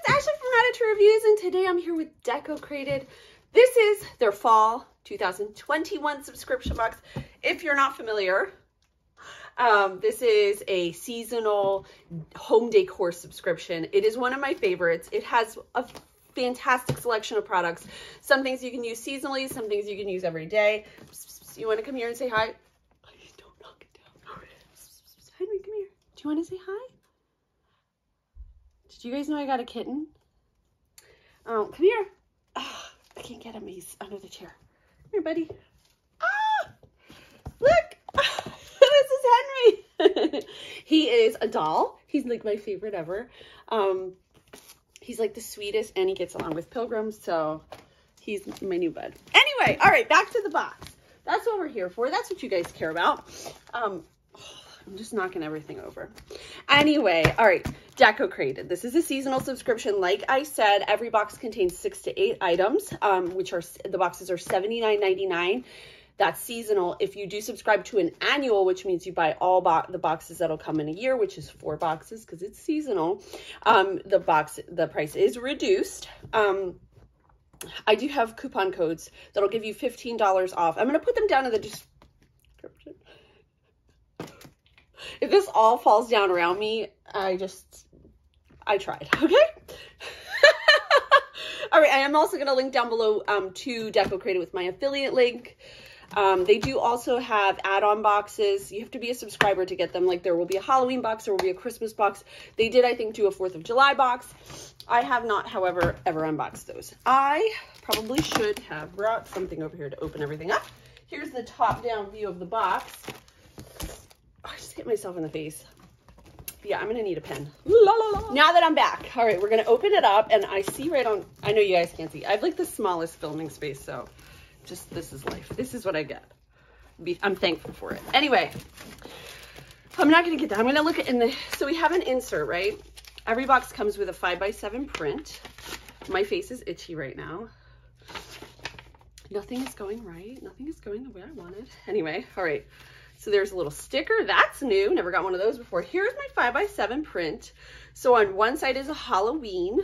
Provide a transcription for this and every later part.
it's Ashley from Cratejoy Reviews, and today I'm here with Decocrated. This is their fall 2021 subscription box. If you're not familiar, this is a seasonal home decor subscription. It is one of my favorites. It has a fantastic selection of products. Some things you can use seasonally, some things you can use every day. You want to come here and say hi? Don't knock it down. Henry, come here. Do you want to say hi? Did you guys know I got a kitten? Come here. Oh, I can't get him. He's under the chair. Come here, buddy. Ah! Look! This is Henry. He is a doll. He's like my favorite ever. He's like the sweetest, and he gets along with pilgrims, so he's my new bud. Anyway, all right, back to the box. That's what we're here for. That's what you guys care about. I'm just knocking everything over. Anyway, all right, Decocrated. This is a seasonal subscription. Like I said, every box contains 6 to 8 items, which are, the boxes are $79.99. That's seasonal. If you do subscribe to an annual, which means you buy all the boxes that'll come in a year, which is 4 boxes because it's seasonal, the price is reduced. I do have coupon codes that'll give you $15 off. I'm going to put them down in the description. If this all falls down around me, I tried, okay? All right, I am also going to link down below to Decocrated with my affiliate link. They do also have add-on boxes. You have to be a subscriber to get them. Like, there will be a Halloween box, there will be a Christmas box. They did, I think, do a 4th of July box. I have not, however, ever unboxed those. I probably should have brought something over here to open everything up. Here's the top-down view of the box. Oh, I just hit myself in the face. Yeah, I'm going to need a pen. La, la, la. Now that I'm back. All right, we're going to open it up, and I see right on, I know you guys can't see. I have like the smallest filming space, so just, this is life. This is what I get. I'm thankful for it. Anyway, I'm not going to get that. I'm going to look at so we have an insert, right? Every box comes with a 5x7 print. My face is itchy right now. Nothing is going right. Nothing is going the way I wanted. Anyway, all right. So there's a little sticker. That's new. Never got one of those before. Here's my 5x7 print. So on one side is a Halloween,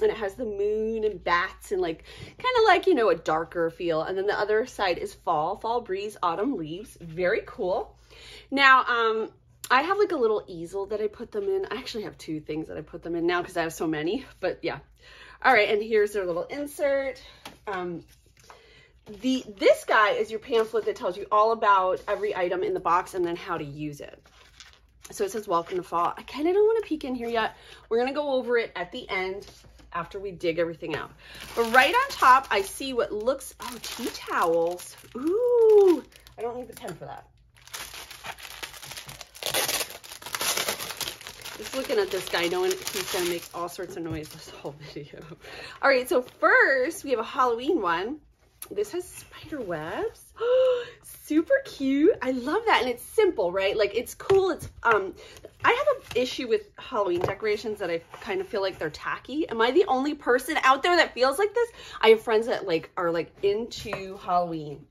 and it has the moon and bats and like kind of like, you know, a darker feel. And then the other side is fall breeze, autumn leaves. Very cool. Now, I have like a little easel that I put them in. I actually have 2 things that I put them in now because I have so many, but yeah. All right, and here's their little insert. This guy is your pamphlet that tells you all about every item in the box and then how to use it. So it says, welcome to fall. I kind of don't want to peek in here yet. We're going to go over it at the end after we dig everything out. But right on top, I see what looks, oh, tea towels. Ooh, I don't need the pen for that. Just looking at this guy, knowing he's going to make all sorts of noise this whole video. All right, so first we have a Halloween one. This has spider webs. Super cute. I love that. And it's simple, right? Like, it's cool. It's I have an issue with Halloween decorations that I kind of feel like they're tacky. Am I the only person out there that feels like this? I have friends that like are like into Halloween.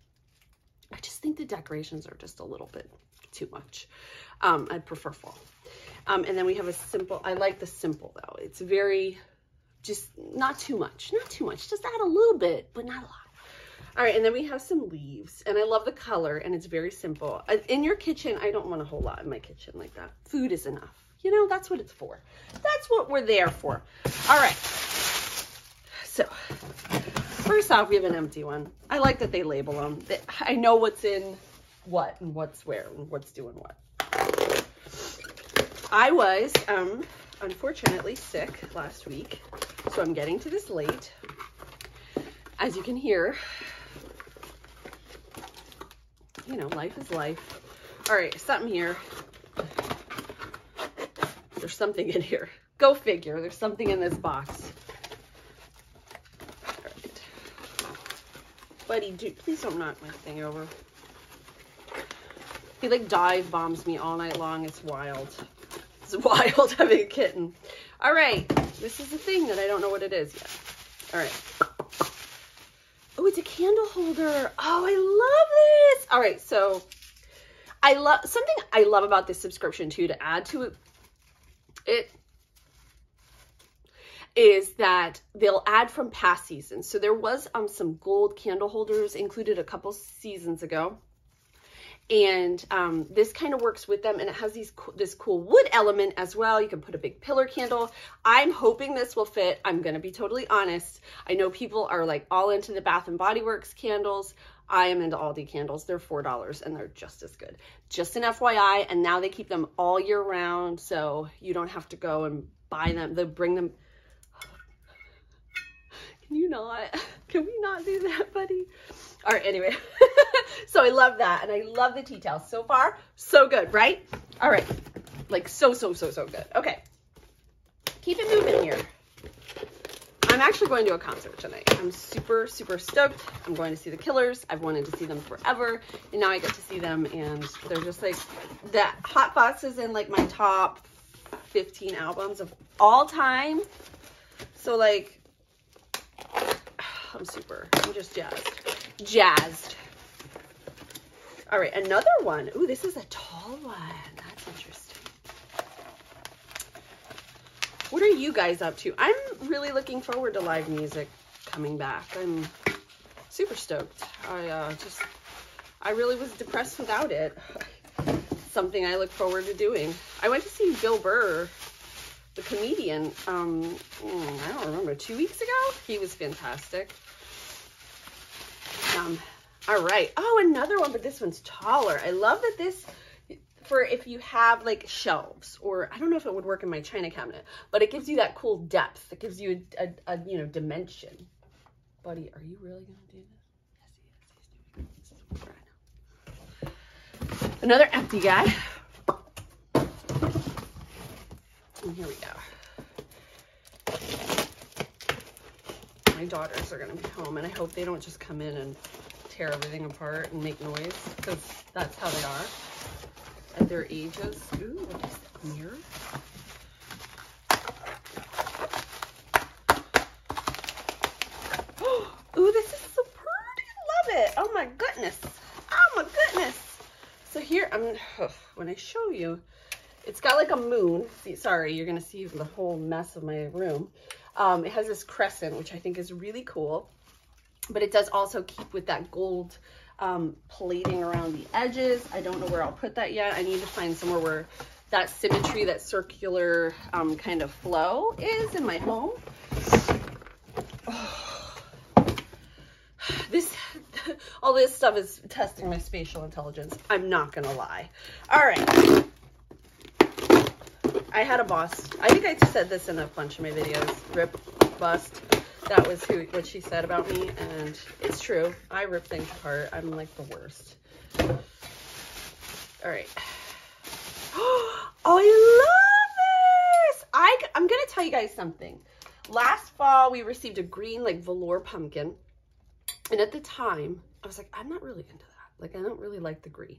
I just think the decorations are just a little bit too much. I'd prefer fall. And then we have a simple, I like the simple though. It's very, just not too much, just add a little bit, but not a lot. All right, and then we have some leaves, and I love the color, and it's very simple. In your kitchen, I don't want a whole lot in my kitchen like that. Food is enough. You know, that's what it's for. That's what we're there for. All right. So, first off, we have an empty one. I like that they label them. I know what's in what and what's where and what's doing what. I was, unfortunately, sick last week, so I'm getting to this late. As you can hear, you know, life is life. All right, something here. There's something in here. Go figure. There's something in this box. All right. Buddy, please don't knock my thing over. He like dive bombs me all night long. It's wild. It's wild having a kitten. All right. This is the thing that I don't know what it is yet. All right. Oh, it's a candle holder. Oh, I love this. All right, so I love something I love about this subscription too, to add to it. is that they'll add from past seasons. So there was some gold candle holders included a couple seasons ago. And this kind of works with them, and it has this cool wood element as well. You can put a big pillar candle. I'm hoping this will fit. I'm going to be totally honest. I know people are like all into the Bath and Body Works candles. I am into Aldi candles. They're $4 and they're just as good. Just an FYI, and now they keep them all year round, so you don't have to go and buy them. They bring them. Can we not do that, buddy? All right, anyway. So I love that, and I love the tea towels. So far, so good, right? All right, like so good. Okay, keep it moving here. I'm actually going to a concert tonight. I'm super stoked. I'm going to see the Killers. I've wanted to see them forever, and now I get to see them, and they're just like, that Hot Box is in like my top 15 albums of all time. So like, I'm just jazzed. All right, another one. Ooh, this is a tall one. That's interesting. What are you guys up to? I'm really looking forward to live music coming back. I'm super stoked. I really was depressed without it. Something I look forward to doing. I went to see Bill Burr, the comedian, I don't remember, 2 weeks ago. He was fantastic. All right. Oh, another one, but this one's taller. I love that this, for if you have like shelves, or I don't know if it would work in my china cabinet, but it gives you that cool depth. It gives you a dimension. Buddy, are you really going to do this? Yes, he is. He's doing it. This is right now. Another empty guy. And here we go. My daughters are going to be home, and I hope they don't just come in and tear everything apart and make noise, because that's how they are at their ages. Ooh, what is that? Mirror? Ooh, this is so pretty. Love it. Oh my goodness. Oh my goodness. So here, when I show you, it's got like a moon. See, sorry, you're going to see the whole mess of my room. It has this crescent, which I think is really cool. But it does also keep with that gold plating around the edges. I don't know where I'll put that yet. I need to find somewhere where that symmetry, that circular kind of flow is in my home. Oh. All this stuff is testing my spatial intelligence. I'm not going to lie. All right. I had a boss. I think I said this in a bunch of my videos. Rip, bust. That was what she said about me, and it's true. I rip things apart. I'm like the worst. All right. Oh, I love this. I'm going to tell you guys something. Last fall, we received a green, like, velour pumpkin. And at the time, I was like, I'm not really into that. Like, I don't really like the green.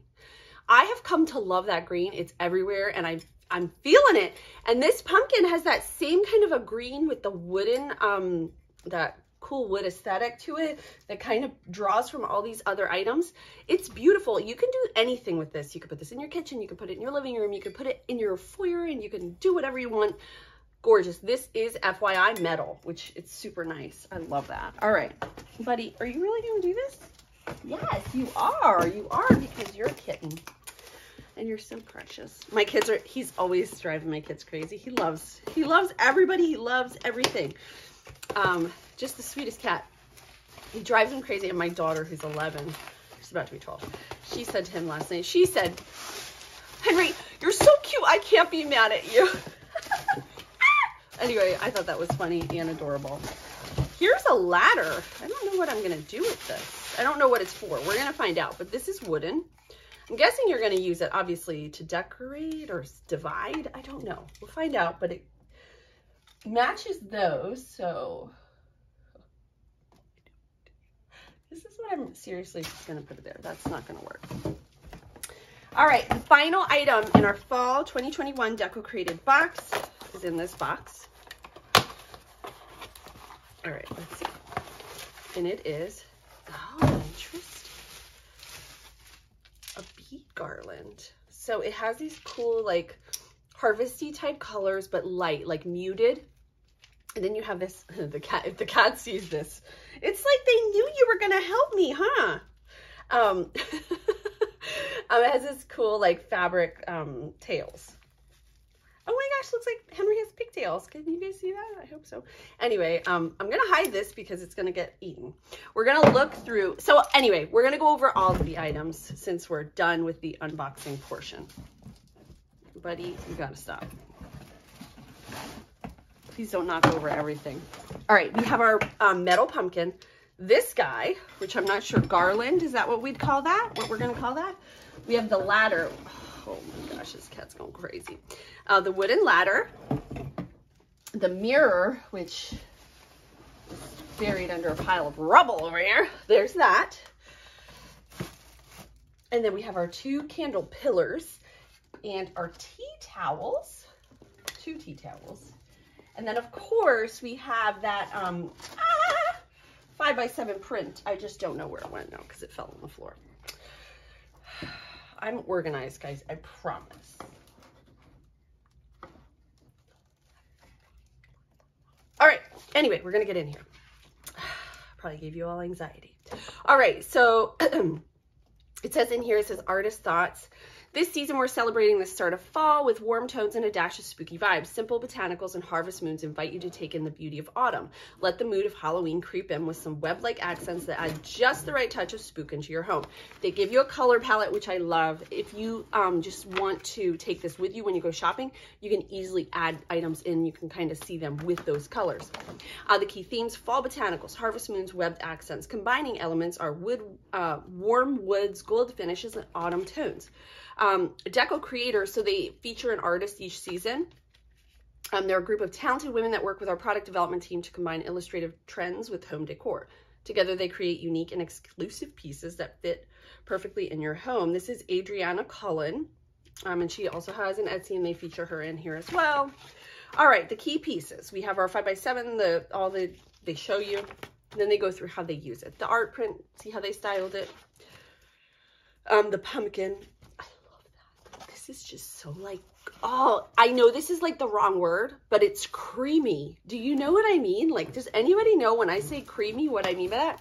I have come to love that green. It's everywhere, and I'm feeling it. And this pumpkin has that same kind of a green with the wooden, that cool wood aesthetic to it that kind of draws from all these other items. It's beautiful. You can do anything with this. You can put this in your kitchen. You can put it in your living room. You can put it in your foyer, and you can do whatever you want. Gorgeous. This is FYI metal, which it's super nice. I love that. All right, buddy, are you really going to do this? Yes, you are. You are, because you're a kitten. And you're so precious. My kids are, he's always driving my kids crazy. He loves everybody. He loves everything. Just the sweetest cat. He drives him crazy. And my daughter, who's 11, she's about to be 12. She said to him last night, she said, Henry, you're so cute. I can't be mad at you. Anyway, I thought that was funny and adorable. Here's a ladder. I don't know what I'm going to do with this. I don't know what it's for. We're going to find out. But this is wooden. I'm guessing you're going to use it, obviously, to decorate or divide. I don't know. We'll find out. But it matches those. So this is what I'm seriously just going to put it there. That's not going to work. All right. The final item in our fall 2021 Decocrated box is in this box. All right. Let's see. And it is, oh, interesting, a bead garland. So it has these cool, like, harvesty type colors, but light, like muted. And then you have this, the cat, if the cat sees this, it's like they knew you were going to help me, huh? It has this cool like fabric tails. Oh my gosh, looks like Henry has pigtails. Can you guys see that? I hope so. Anyway, I'm going to hide this because it's going to get eaten. We're going to look through. So anyway, we're going to go over all of the items since we're done with the unboxing portion. Buddy, you got to stop. Please don't knock over everything. All right, we have our metal pumpkin. This guy, which I'm not sure, garland, is that what we'd call that? What we're going to call that? We have the ladder. Oh my gosh, this cat's going crazy. The wooden ladder, the mirror, which is buried under a pile of rubble over here. There's that. And then we have our 2 candle pillars and our tea towels, 2 tea towels. And then of course we have that 5x7 print. I just don't know where it went now because it fell on the floor. I'm organized, guys, I promise. All right, anyway, we're gonna get in here. Probably gave you all anxiety. All right, so it says in here, it says artist thoughts. This season, we're celebrating the start of fall with warm tones and a dash of spooky vibes. Simple botanicals and harvest moons invite you to take in the beauty of autumn. Let the mood of Halloween creep in with some web-like accents that add just the right touch of spook into your home. They give you a color palette, which I love. If you just want to take this with you when you go shopping, you can easily add items in. You can kind of see them with those colors. The key themes, fall botanicals, harvest moons, webbed accents. Combining elements are wood, warm woods, gold finishes, and autumn tones. Deco creators, so they feature an artist each season. They're a group of talented women that work with our product development team to combine illustrative trends with home decor. Together, they create unique and exclusive pieces that fit perfectly in your home. This is Adriana Cullen, and she also has an Etsy, and they feature her in here as well. All right, the key pieces. We have our 5x7, they show you, and then they go through how they use it. The art print, see how they styled it. The pumpkin. This is just so like, oh, I know this is like the wrong word, but it's creamy. Do you know what I mean? Like, does anybody know when I say creamy what I mean by that?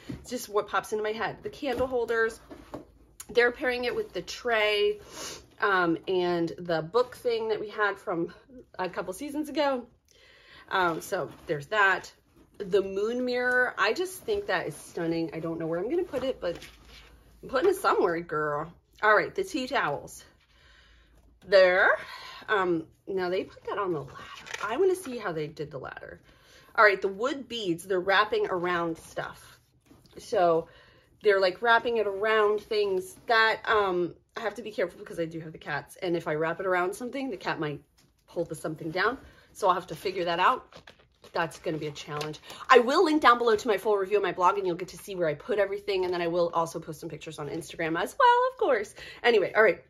It's just what pops into my head. The candle holders, they're pairing it with the tray and the book thing that we had from a couple seasons ago. So there's that. The moon mirror, I just think that is stunning. I don't know where I'm going to put it, but I'm putting it somewhere, girl. All right, the tea towels. There. Now they put that on the ladder. I want to see how they did the ladder. All right, the wood beads, they're wrapping around stuff. So they're like wrapping it around things that I have to be careful because I do have the cats. And if I wrap it around something, the cat might pull the something down. So I'll have to figure that out. That's going to be a challenge. I will link down below to my full review on my blog, and you'll get to see where I put everything. And then I will also post some pictures on Instagram as well, of course. Anyway, all right.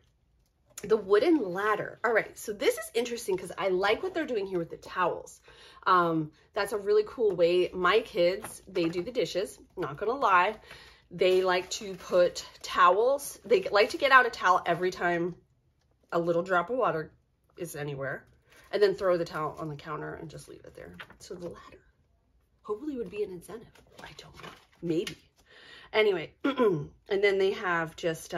The wooden ladder. All right. So this is interesting because I like what they're doing here with the towels. That's a really cool way. My kids, they do the dishes. Not going to lie. They like to put towels. They like to get out a towel every time a little drop of water is anywhere. And then throw the towel on the counter and just leave it there. So the ladder hopefully would be an incentive. I don't know. Maybe. Anyway, and then they have just,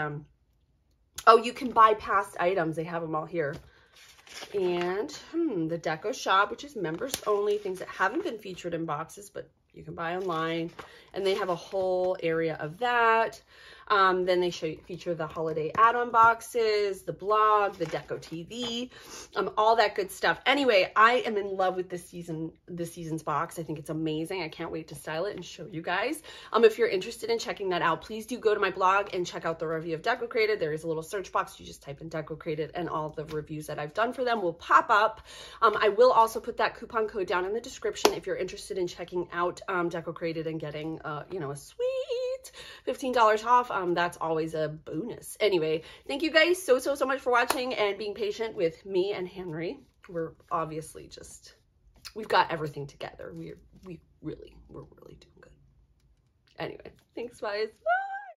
oh, you can buy past items. They have them all here. And the Deco Shop, which is members only, things that haven't been featured in boxes, but you can buy online. And they have a whole area of that. Then they feature the holiday add-on boxes, the blog, the Deco TV, all that good stuff. Anyway, I am in love with this season's box. I think it's amazing. I can't wait to style it and show you guys. If you're interested in checking that out, please do go to my blog and check out the review of Decocrated. There is a little search box. You just type in Decocrated and all the reviews that I've done for them will pop up. I will also put that coupon code down in the description if you're interested in checking out Decocrated and getting, you know, a sweet $15 off. That's always a bonus. Anyway, thank you guys so much for watching and being patient with me and Henry. We're obviously just, we've got everything together. We're really doing good. Anyway, thanks guys. Bye.